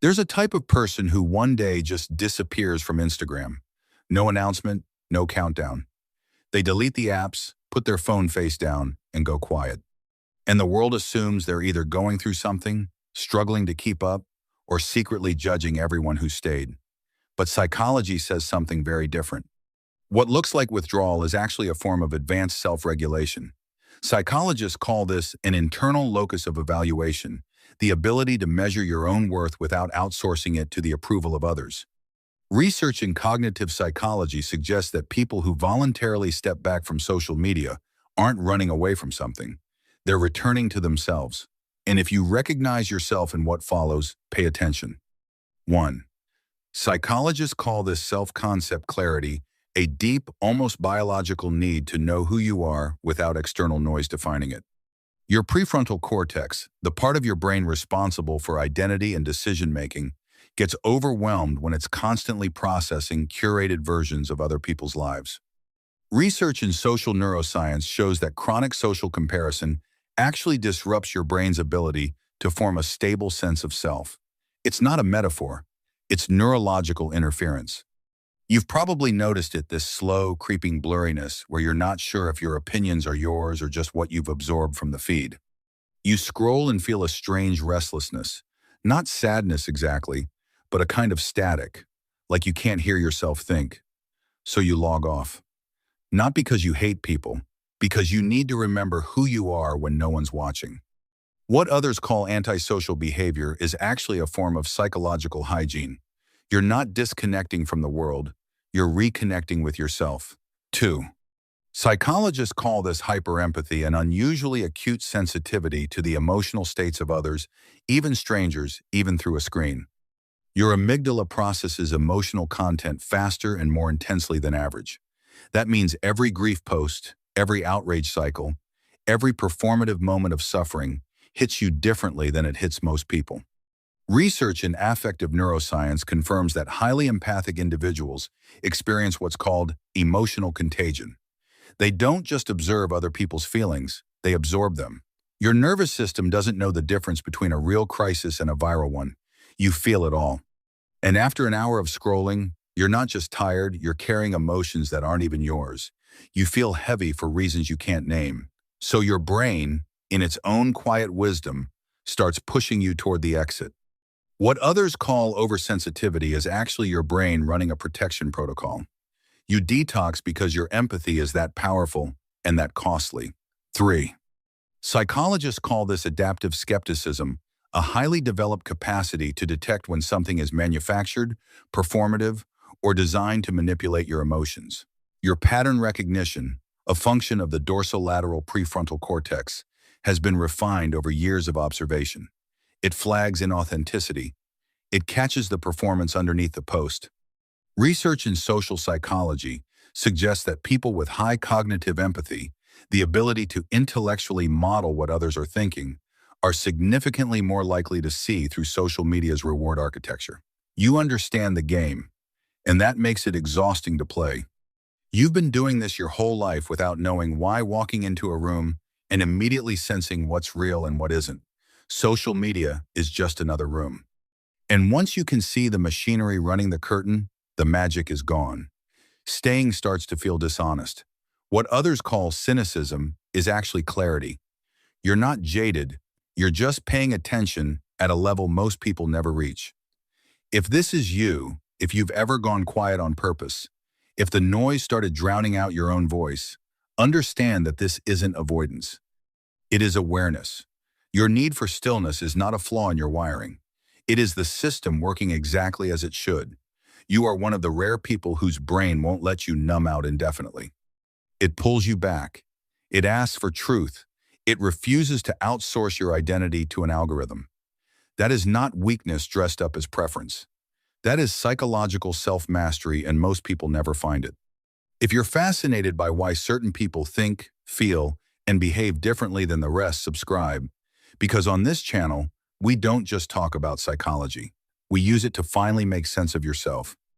There's a type of person who one day just disappears from Instagram. No announcement, no countdown. They delete the apps, put their phone face down, and go quiet. And the world assumes they're either going through something, struggling to keep up, or secretly judging everyone who stayed. But psychology says something very different. What looks like withdrawal is actually a form of advanced self-regulation. Psychologists call this an internal locus of evaluation, the ability to measure your own worth without outsourcing it to the approval of others. Research in cognitive psychology suggests that people who voluntarily step back from social media aren't running away from something. They're returning to themselves. And if you recognize yourself in what follows, pay attention. 1. Psychologists call this self-concept clarity, a deep, almost biological need to know who you are without external noise defining it. Your prefrontal cortex, the part of your brain responsible for identity and decision-making, gets overwhelmed when it's constantly processing curated versions of other people's lives. Research in social neuroscience shows that chronic social comparison actually disrupts your brain's ability to form a stable sense of self. It's not a metaphor, it's neurological interference. You've probably noticed it, this slow, creeping blurriness where you're not sure if your opinions are yours or just what you've absorbed from the feed. You scroll and feel a strange restlessness, not sadness exactly, but a kind of static, like you can't hear yourself think. So you log off. Not because you hate people, because you need to remember who you are when no one's watching. What others call antisocial behavior is actually a form of psychological hygiene. You're not disconnecting from the world, you're reconnecting with yourself. 2. Psychologists call this hyperempathy, an unusually acute sensitivity to the emotional states of others, even strangers, even through a screen. Your amygdala processes emotional content faster and more intensely than average. That means every grief post, every outrage cycle, every performative moment of suffering hits you differently than it hits most people. Research in affective neuroscience confirms that highly empathic individuals experience what's called emotional contagion. They don't just observe other people's feelings, they absorb them. Your nervous system doesn't know the difference between a real crisis and a viral one. You feel it all. And after an hour of scrolling, you're not just tired, you're carrying emotions that aren't even yours. You feel heavy for reasons you can't name. So your brain, in its own quiet wisdom, starts pushing you toward the exit. What others call oversensitivity is actually your brain running a protection protocol. You detox because your empathy is that powerful and that costly. 3. Psychologists call this adaptive skepticism, a highly developed capacity to detect when something is manufactured, performative, or designed to manipulate your emotions. Your pattern recognition, a function of the dorsolateral prefrontal cortex, has been refined over years of observation. It flags inauthenticity. It catches the performance underneath the post. Research in social psychology suggests that people with high cognitive empathy, the ability to intellectually model what others are thinking, are significantly more likely to see through social media's reward architecture. You understand the game, and that makes it exhausting to play. You've been doing this your whole life without knowing why, walking into a room and immediately sensing what's real and what isn't. Social media is just another room. And once you can see the machinery running the curtain, the magic is gone. Staying starts to feel dishonest. What others call cynicism is actually clarity. You're not jaded, you're just paying attention at a level most people never reach. If this is you, if you've ever gone quiet on purpose, if the noise started drowning out your own voice, understand that this isn't avoidance. It is awareness. Your need for stillness is not a flaw in your wiring. It is the system working exactly as it should. You are one of the rare people whose brain won't let you numb out indefinitely. It pulls you back. It asks for truth. It refuses to outsource your identity to an algorithm. That is not weakness dressed up as preference. That is psychological self-mastery, and most people never find it. If you're fascinated by why certain people think, feel, and behave differently than the rest, subscribe. Because on this channel, we don't just talk about psychology. We use it to finally make sense of yourself.